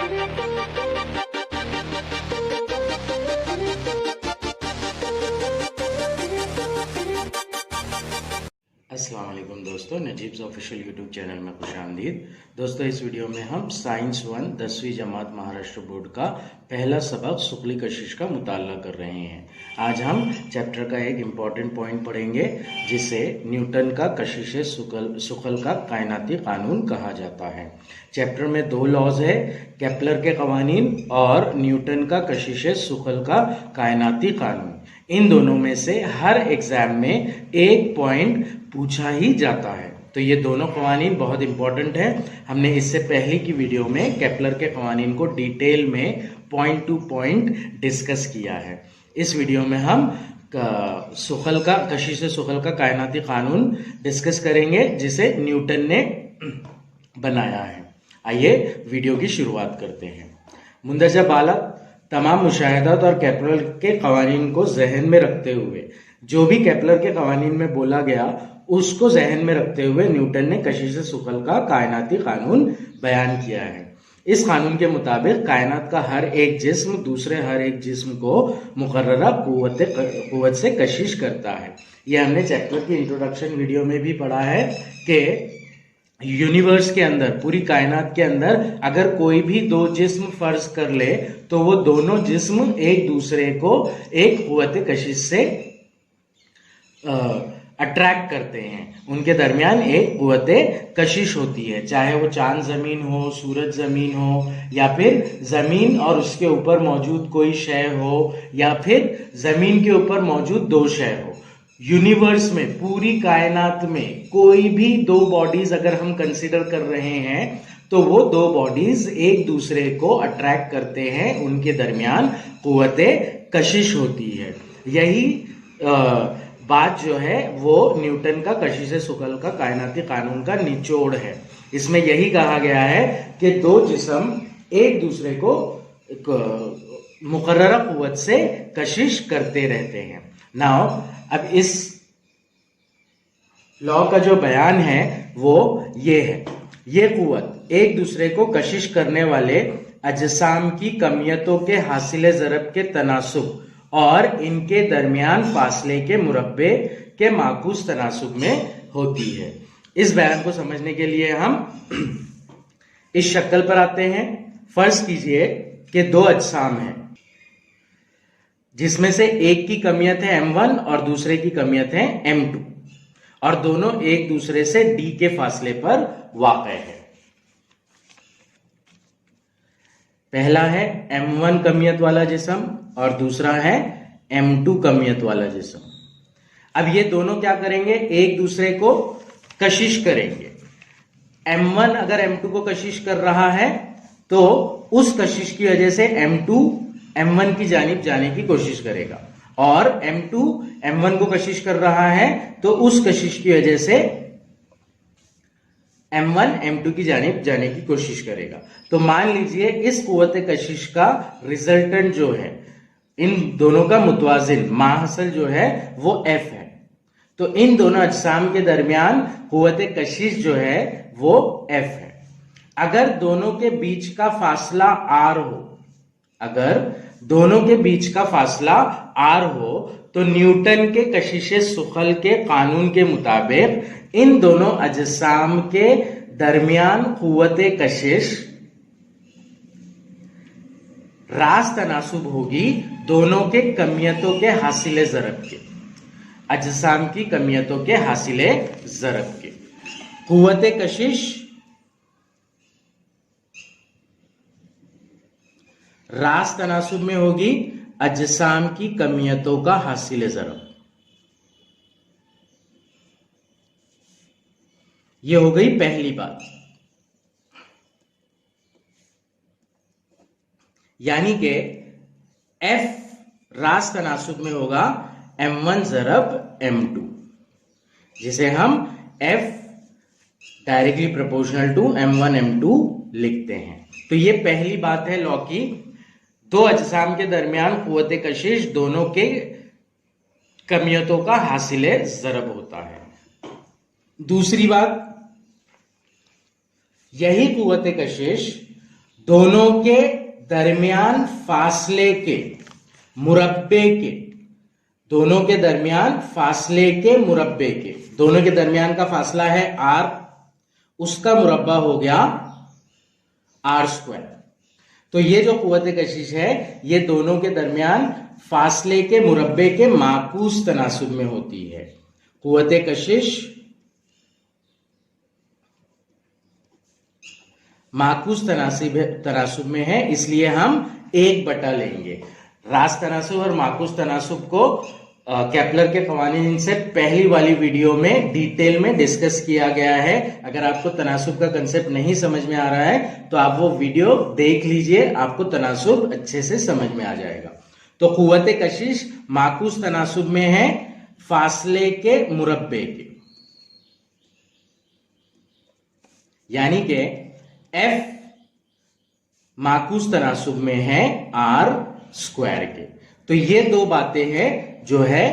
अस्सलाम वालेकुम दोस्तों, नजीब्स ऑफिशियल यूट्यूब चैनल में खुशामदीद। दोस्तों, इस वीडियो में हम साइंस 1 10वीं जमात महाराष्ट्र बोर्ड का पहला सबक शुक्ली कशिश का मुताला कर रहे हैं। आज हम चैप्टर का एक इम्पॉर्टेंट पॉइंट पढ़ेंगे जिसे न्यूटन का कशिश शुक्ल का कायनाती कानून कहा जाता है। चैप्टर में दो लॉज है, केपलर के कवानीन और न्यूटन का कशिश शुक्ल का कायनाती कानून। इन दोनों में से हर एग्जाम में एक पॉइंट पूछा ही जाता है, तो ये दोनों कवानीन बहुत इंपॉर्टेंट है। हमने इससे पहले की वीडियो में केपलर के कवानीन को डिटेल में पॉइंट टू पॉइंट डिस्कस किया है। इस वीडियो में हम कशिश शुक्ल का कायनाती कानून डिस्कस करेंगे जिसे न्यूटन ने बनाया है। आइए वीडियो की शुरुआत करते हैं। मुंदरजा बालक तमाम मुशाहिदात और केपलर के कवानीन को जहन में रखते हुए, जो भी केपलर के कवानीन में बोला गया उसको जहन में रखते हुए न्यूटन ने कशिश शुक्ल का कायनाती कानून बयान किया है। इस कानून के मुताबिक कायनात का हर एक जिस्म दूसरे हर एक जिस्म को मुकर्ररा कुव्वत से कशिश करता है। यह हमने चैप्टर की इंट्रोडक्शन वीडियो में भी पढ़ा है कि यूनिवर्स के अंदर, पूरी कायनात के अंदर अगर कोई भी दो जिस्म फर्ज कर ले तो वो दोनों जिस्म एक दूसरे को एक कुव्वत कशिश से अट्रैक्ट करते हैं। उनके दरमियान एक कुव्वत कशिश होती है, चाहे वो चांद जमीन हो, सूरज जमीन हो, या फिर जमीन और उसके ऊपर मौजूद कोई शय हो, या फिर जमीन के ऊपर मौजूद दो शय हो। यूनिवर्स में, पूरी कायनात में कोई भी दो बॉडीज अगर हम कंसिडर कर रहे हैं तो वो दो बॉडीज एक दूसरे को अट्रैक्ट करते हैं, उनके दरमियान कुव्वत कशिश होती है। यही बात जो है वो न्यूटन का कशिश शुक्ल का कायनाती कानून का निचोड़ है। इसमें यही कहा गया है कि दो जिस्म एक दूसरे को मुकर्ररा कुव्वत से कशिश करते रहते हैं। नाउ अब इस लॉ का जो बयान है वो ये है, ये कुव्वत एक दूसरे को कशिश करने वाले अजसाम की कमियतों के हासिले ज़रब के तनासुब और इनके दरमियान फासले के मुरब्बे के माकूस तनासुब में होती है। इस बयान को समझने के लिए हम इस शक्ल पर आते हैं। फर्ज कीजिए कि दो अजसाम हैं जिसमें से एक की कमियत है m1 और दूसरे की कमियत है m2 और दोनों एक दूसरे से d के फासले पर वाक़ है। पहला है m1 कमियत वाला जिस्म और दूसरा है m2 कमियत वाला जिस्म। अब ये दोनों क्या करेंगे, एक दूसरे को कशिश करेंगे। m1 अगर m2 को कशिश कर रहा है तो उस कशिश की वजह से m2 m1 की जानिब जाने की कोशिश करेगा, और m2 m1 को कशिश कर रहा है तो उस कशिश की वजह से m1 m2 की जानिब जाने की कोशिश करेगा। तो मान लीजिए इस कुव्वत कशिश का रिजल्टेंट जो है, इन दोनों का मुतवाजिन माहसल जो है वो f है। तो इन दोनों अजसाम के दरमियान कुव्वत कशिश जो है वो f है। अगर दोनों के बीच का फासला r हो, अगर दोनों के बीच का फासला r हो तो न्यूटन के कशिश शुक्ल के कानून के मुताबिक इन दोनों अजसाम के दरमियान कुव्वत कशिश रास तनासुब होगी दोनों के कमियतों के हासिले ज़रब के, अजसाम की कमियतों के हासिले ज़रब के। कुव्वत कशिश रास तनासुब में होगी अजसाम की कमियतों का हासिल ज़रब। ये हो गई पहली बात, यानी कि f रास तनासुब में होगा m1 ज़रब m2, जिसे हम f directly proportional to m1 m2 लिखते हैं। तो ये पहली बात है लॉ की, दो अजसाम के दरमियान कुव्वत कशिश दोनों के कमियतों का हासिले ज़रब होता है। दूसरी बात, यही कुव्वत कशिश दोनों के दरमियान फासले के मुरब्बे के, दोनों के दरमियान फासले के मुरब्बे के, दोनों के दरमियान का फासला है r, उसका मुरब्बा हो गया r²। तो ये जो कुव्वत कशिश है ये दोनों के दरमियान फासले के मुरब्बे के माकूस तनासुब में होती है। कुव्वत कशिश माकूस तनासुब में है, इसलिए हम 1/, लेंगे। रास्त तनासुब और माकूस तनासुब को केपलर के कवानीन से पहली वाली वीडियो में डिटेल में डिस्कस किया गया है। अगर आपको तनासुब का कंसेप्ट नहीं समझ में आ रहा है तो आप वो वीडियो देख लीजिए, आपको तनासुब अच्छे से समझ में आ जाएगा। तो कुव्वत कशिश माकूस तनासुब में है फासले के मुरब्बे के, यानी कि F माकूस तनासुब में है r² के। तो ये दो बातें हैं जो है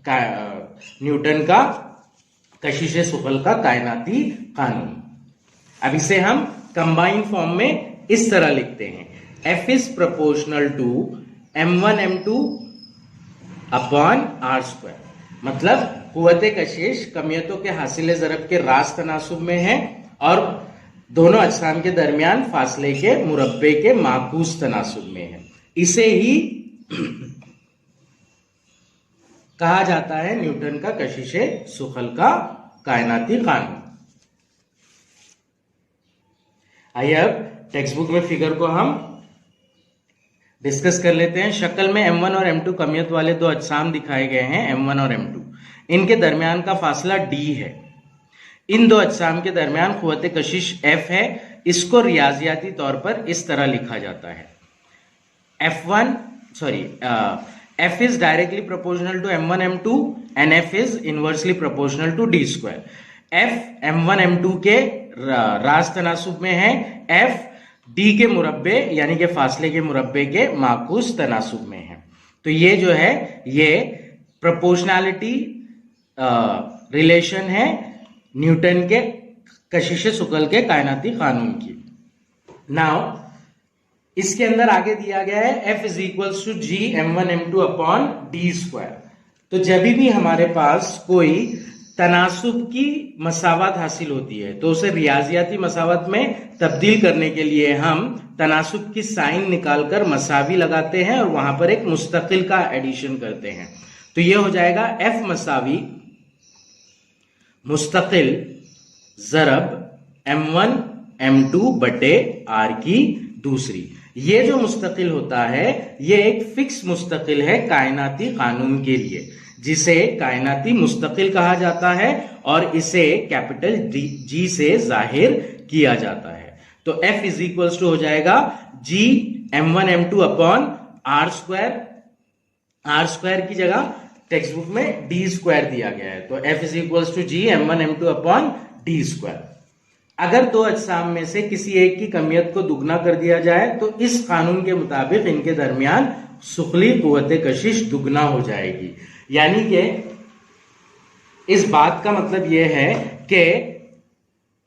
न्यूटन का कशिश सुकल का कायनाती कानून। अब इसे हम कंबाइन फॉर्म में इस तरह लिखते हैं, F is proportional to m1 m2 upon r²। मतलब कुव्वत कशिश कमियतों के हासिल ज़रब के रास्त तनासुब में है और दोनों अजसाम के दरमियान फासले के मुरब्बे के माकूस तनासुब में है। इसे ही कहा जाता है न्यूटन का कशिश सुकल का कायनाती कानून। आइए अब टेक्स्ट बुक में फिगर को हम डिस्कस कर लेते हैं। शक्ल में m1 और m2 कमियत वाले दो अजसाम दिखाए गए हैं, m1 और m2। इनके दरमियान का फासला d है। इन दो अजसाम के दरमियान कुव्वत कशिश F है। इसको रियाजियाती तौर पर इस तरह लिखा जाता है, F is directly proportional to m1 m2 and F is inversely proportional to d²। F m1 m2 के रास्त तनासुब में है, F d के मुरब्बे यानी कि फासले के मुरब्बे के माकूस तनासुब में है। तो ये जो है ये प्रोपोर्शनैलिटी रिलेशन है न्यूटन के कशिश सुकल के कायनाती कानून की। नाउ इसके अंदर आगे दिया गया है F is equals to G m1 m2 upon d²। तो जब भी हमारे पास कोई तनासुब की मसावत हासिल होती है तो उसे रियाजियाती मसावत में तब्दील करने के लिए हम तनासुब की साइन निकालकर मसावी लगाते हैं और वहां पर एक मुस्तकिल का एडिशन करते हैं। तो ये हो जाएगा F मसावी मुस्तकिल ज़रब m1 m2 बटे r की दूसरी। ये जो मुस्तकिल होता है ये एक फिक्स मुस्तकिल है कायनाती कानून के लिए, जिसे कायनाती मुस्तकिल कहा जाता है और इसे कैपिटल G से जाहिर किया जाता है। तो F इज इक्वल्स टू हो जाएगा G m1 m2 upon r² की जगह टेक्स्ट बुक में d² दिया गया है। तो F is equals to G m1 m2 upon d²। अगर दो अजसाम में से किसी एक की कमियत को दुगना कर दिया जाए तो इस कानून के मुताबिक इनके दरमियान सुखली कुव्वत कशिश दुगना हो जाएगी। यानी कि इस बात का मतलब यह है कि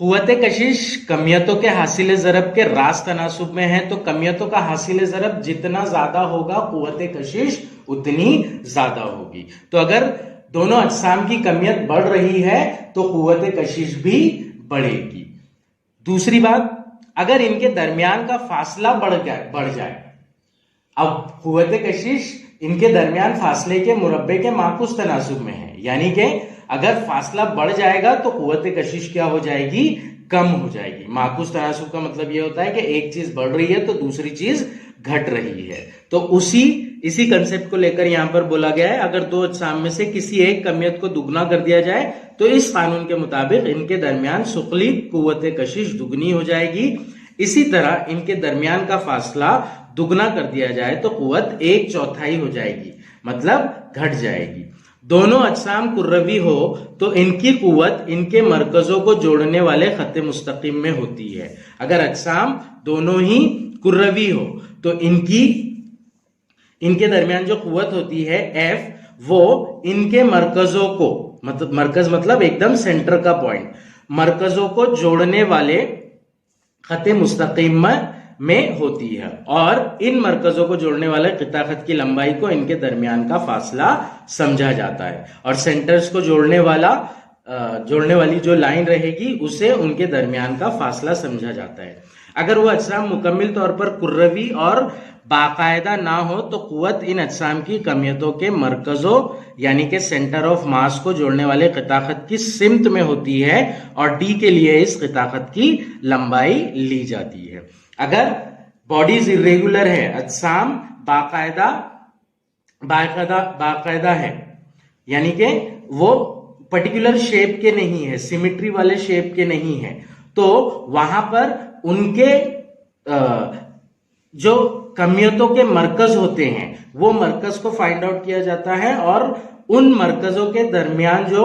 कुव्वत कशिश कमियतों के हासिल ज़रब के रास्त तनासुब में है, तो कमियतों का हासिल ज़रब जितना ज्यादा होगा कुव्वत कशिश उतनी ज्यादा होगी। तो अगर दोनों अजसाम की कमियत बढ़ रही है तो कुव्वत कशिश भी बढ़ेगी। दूसरी बात, अगर इनके दरमियान का फासला बढ़ जाए, अब कुव्वत कशिश इनके दरमियान फासले के मुरब्बे के माकूस तनासुब में है, यानी कि अगर फासला बढ़ जाएगा तो कुव्वत कशिश क्या हो जाएगी, कम हो जाएगी। माकूस तनासुब का मतलब यह होता है कि एक चीज बढ़ रही है तो दूसरी चीज घट रही है। तो इसी कंसेप्ट को लेकर यहां पर बोला गया है, अगर दो अजसाम में से किसी एक कमियत को दुगना कर दिया जाए तो इस कानून के मुताबिक इनके दरमियान सुखली कुव्वत कशिश दुगनी हो जाएगी। इसी तरह इनके दरमियान का फासला दुगना कर दिया जाए तो कुव्वत 1/4 हो जाएगी, मतलब घट जाएगी। दोनों अजसाम कुर्रवी हो तो इनकी कुव्वत इनके मरकजों को जोड़ने वाले खत्ते मुस्तकीम में होती है। अगर अजसाम दोनों ही कुर्रवी हो तो इनके दरमियान जो कुव्वत होती है F, वो इनके मरकजों को, मतलब मरकज मतलब एकदम सेंटर का पॉइंट, मरकजों को जोड़ने वाले खत्ते मुस्तकीम में में होती है और इन मरकजों को जोड़ने वाले क़िता खत की लंबाई को इनके दरमियान का फासला समझा जाता है और सेंटर्स को जोड़ने वाली जो लाइन रहेगी उसे उनके दरमियान का फासला समझा जाता है। अगर वो अजसाम मुकम्मल तौर पर कुर्रवी और बाकायदा ना हो तो कुव्वत इन अजसाम की कमियतों के मरकजों यानी कि सेंटर ऑफ मास को जोड़ने वाले क़िता खत की सिमत में होती है और डी के लिए इस क़िता खत की लंबाई ली जाती है। अगर बॉडीज इरेगुलर है, अजसाम बाकायदा है, यानी कि वो पर्टिकुलर शेप के नहीं है, सिमेट्री वाले शेप के नहीं है, तो वहां पर उनके जो कमियतों के मरकज होते हैं वो मरकज को फाइंड आउट किया जाता है और उन मरकजों के दरमियान जो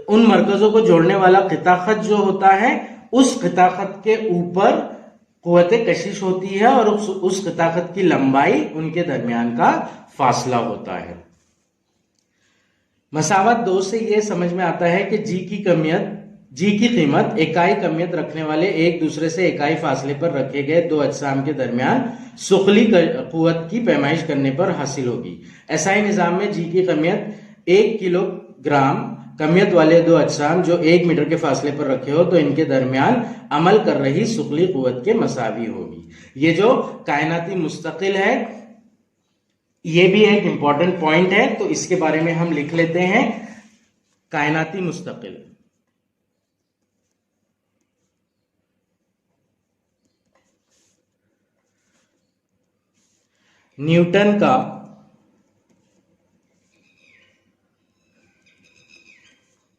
उन मरकजों को जोड़ने वाला क़िता खत जो होता है उस क़िता खत के ऊपर कुव्वत कशिश होती है और उस क़िता खत की लंबाई उनके दरमियान का फासला होता है। मसावत 2 से यह समझ में आता है कि जी की कीमत इकाई कमियत रखने वाले एक दूसरे से इकाई फासले पर रखे गए दो अजसाम के दरमियान सुखली कुव्वत की पैमाइश करने पर हासिल होगी। एसआई निज़ाम में जी की कमियत 1 किलोग्राम कमियत वाले दो अजसाम जो 1 मीटर के फासले पर रखे हो तो इनके दरमियान अमल कर रही सुखली कुव्वत के मसावी होगी। ये जो कायनाती मुस्तकिल है ये भी एक इंपॉर्टेंट पॉइंट है, तो इसके बारे में हम लिख लेते हैं। कायनाती मुस्तकिल न्यूटन का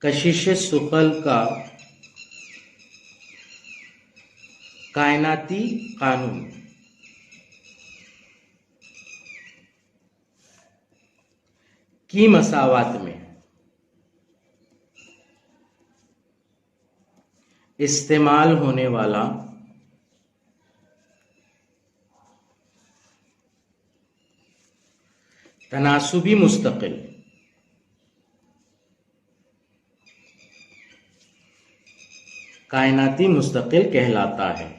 कशिश सुकल का कायनाती कानून की मसावात में इस्तेमाल होने वाला तनासुबी मुस्तकिल कायनाती मुस्तकिल कहलाता है।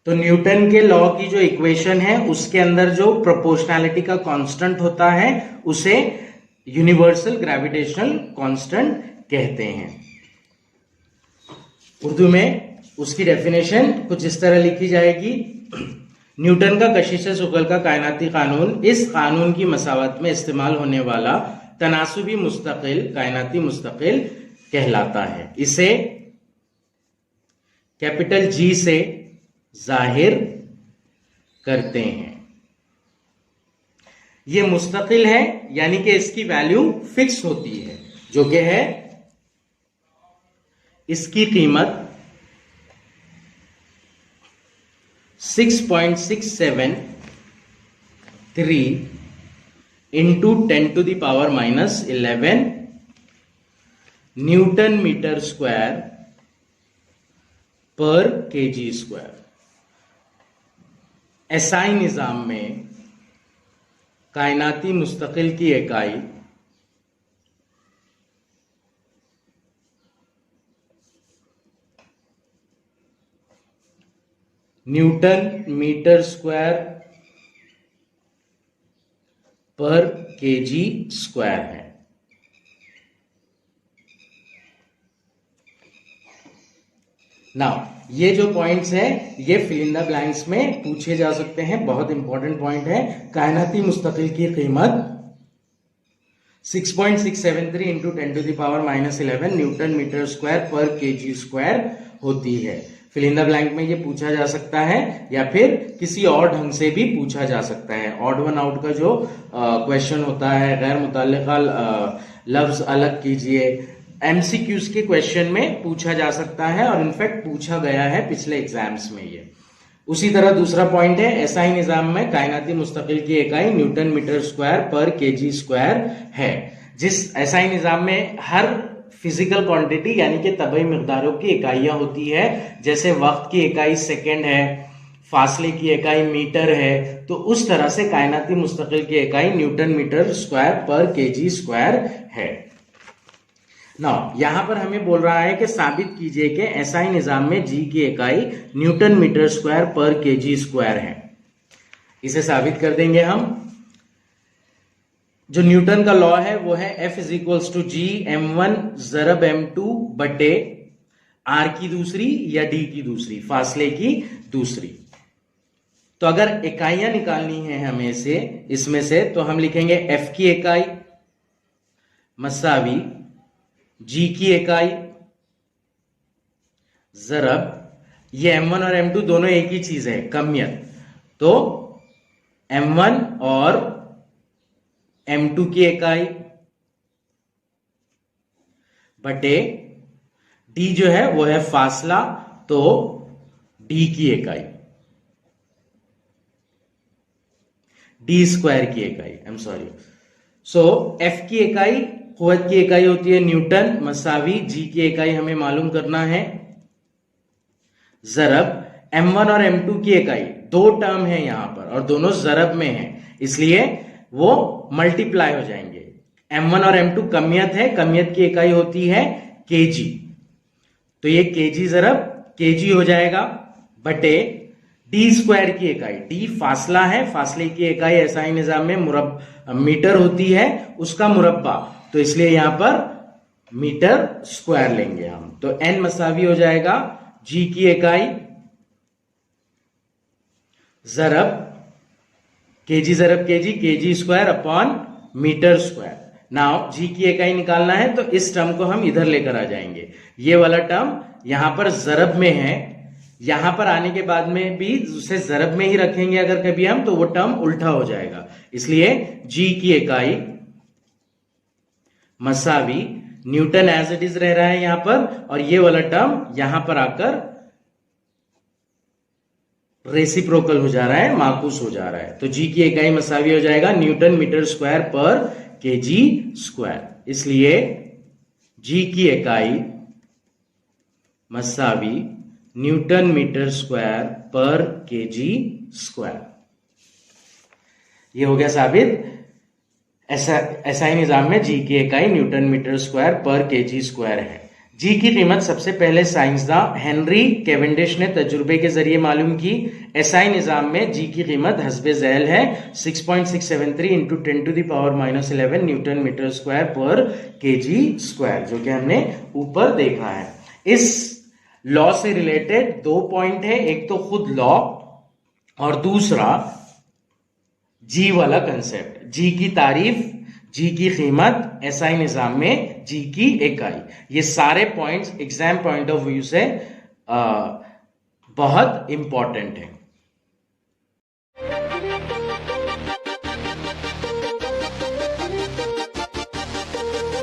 तो न्यूटन के लॉ की जो इक्वेशन है उसके अंदर जो प्रोपोर्शनैलिटी का कांस्टेंट होता है उसे यूनिवर्सल ग्रेविटेशनल कांस्टेंट कहते हैं। उर्दू में उसकी डेफिनेशन कुछ इस तरह लिखी जाएगी। न्यूटन का कशिश सुकल का कायनाती कानून इस कानून की मसावत में इस्तेमाल होने वाला तनासुबी मुस्तकिल कायनाती मुस्तकिल कहलाता है। इसे कैपिटल जी से जाहिर करते हैं। यह मुस्तकिल है यानी कि इसकी वैल्यू फिक्स होती है जो कि है इसकी कीमत 6.673 इंटू 10⁻⁻11 न्यूटन मीटर स्क्वायर पर केजी स्क्वायर। एसआई निज़ाम में कायनाती मुस्तकिल की इकाई न्यूटन मीटर स्क्वायर पर केजी स्क्वायर है। नाउ ये जो पॉइंट्स हैं ये फिल इन द ब्लैंक्स में पूछे जा सकते हैं, बहुत इंपॉर्टेंट पॉइंट है। कायनाती मुस्तकिल की कीमत 6.673 इंटू 10⁻⁻11 न्यूटन मीटर स्क्वायर पर केजी स्क्वायर होती है। फिल इन द ब्लैंक में ये पूछा जा सकता है या फिर किसी और ढंग से भी पूछा जा सकता है। ऑड वन आउट का जो क्वेश्चन होता है, गैर मुताल्लिका लफ्ज अलग कीजिए, एमसीक्यूज के क्वेश्चन में पूछा जा सकता है और इनफैक्ट पूछा गया है पिछले एग्जाम्स में ये। उसी तरह दूसरा पॉइंट है, एसआई निजाम में कायनाती मुस्तकिल की इकाई न्यूटन मीटर स्क्वायर पर केजी स्क्वायर है। जिस एसआई निजाम में हर फिजिकल क्वांटिटी यानी कि तबई मिकदारों की इकाइयां होती है, जैसे वक्त की इकाई सेकंड है, फासले की इकाई मीटर है, तो उस तरह से कायनाती मुस्तकिल की इकाई न्यूटन मीटर स्क्वायर पर केजी स्क्वायर है। ना यहां पर हमें बोल रहा है कि साबित कीजिए कि एसआई निजाम में जी की इकाई न्यूटन मीटर स्क्वायर पर केजी स्क्वायर है। इसे साबित कर देंगे हम। जो न्यूटन का लॉ है वो है F is equals to G m1 ज़रब m2 बटे r की दूसरी या d की दूसरी, फासले की दूसरी। तो अगर इकाइयां निकालनी है हमें से इसमें से, तो हम लिखेंगे F की इकाई मसावी G की इकाई ज़रब, ये m1 और m2 दोनों एक ही चीज है, कमियत, तो m1 और m2 की इकाई बटे d जो है वो है फासला, तो d की इकाई, d स्क्वायर की इकाई, I am sorry. So f की इकाई कुव्वत की इकाई होती है न्यूटन, मसावी g की इकाई हमें मालूम करना है, ज़रब m1 और m2 की इकाई, दो टर्म है यहां पर और दोनों ज़रब में है, इसलिए वो मल्टीप्लाई हो जाएंगे। m1 और m2 कमियत है, कमियत की इकाई होती है kg, तो ये kg ज़रब kg हो जाएगा बटे d स्क्वायर की इकाई, d फासला है, फासले की इकाई एसआई निजाम में मीटर होती है, उसका मुरब्बा, तो इसलिए यहां पर मीटर स्क्वायर लेंगे हम। तो n मसावी हो जाएगा g की इकाई ज़रब kg ज़रब kg square upon metre square. Now g की इकाई निकालना है तो इस टर्म को हम इधर लेकर आ जाएंगे, ये वाला टर्म यहां पर ज़रब में है, यहां पर आने के बाद में भी उसे ज़रब में ही रखेंगे अगर कभी हम, तो वो टर्म उल्टा हो जाएगा, इसलिए g की इकाई मसावी न्यूटन एज इट इज रह रहा है यहां पर, और ये वाला टर्म यहां पर आकर रेसिप्रोकल हो जा रहा है, माकूस हो जा रहा है, तो g की इकाई मसावी हो जाएगा न्यूटन मीटर स्क्वायर पर केजी स्क्वायर, इसलिए g की इकाई मसावी न्यूटन मीटर स्क्वायर पर केजी स्क्वायर। ये हो गया साबित, एसआई निजाम में जी की इकाई न्यूटन मीटर स्क्वायर पर केजी स्क्वायर है। जी की कीमत सबसे पहले साइंसदान हेनरी कैवेंडिश ने तजुर्बे के जरिए मालूम की। एसआई निजाम में जी की कीमत हस्बे ज़ैल है 6.673 इंटू 10⁻⁻11 न्यूटन मीटर स्क्वायर पर केजी स्क्वायर, जो कि हमने ऊपर देखा है। इस लॉ से रिलेटेड दो पॉइंट है, एक तो खुद लॉ और दूसरा जी वाला कंसेप्ट, जी की तारीफ, जी की कीमत, एसआई निजाम में जी की इकाई, ये सारे points exam point of view से बहुत इंपॉर्टेंट है।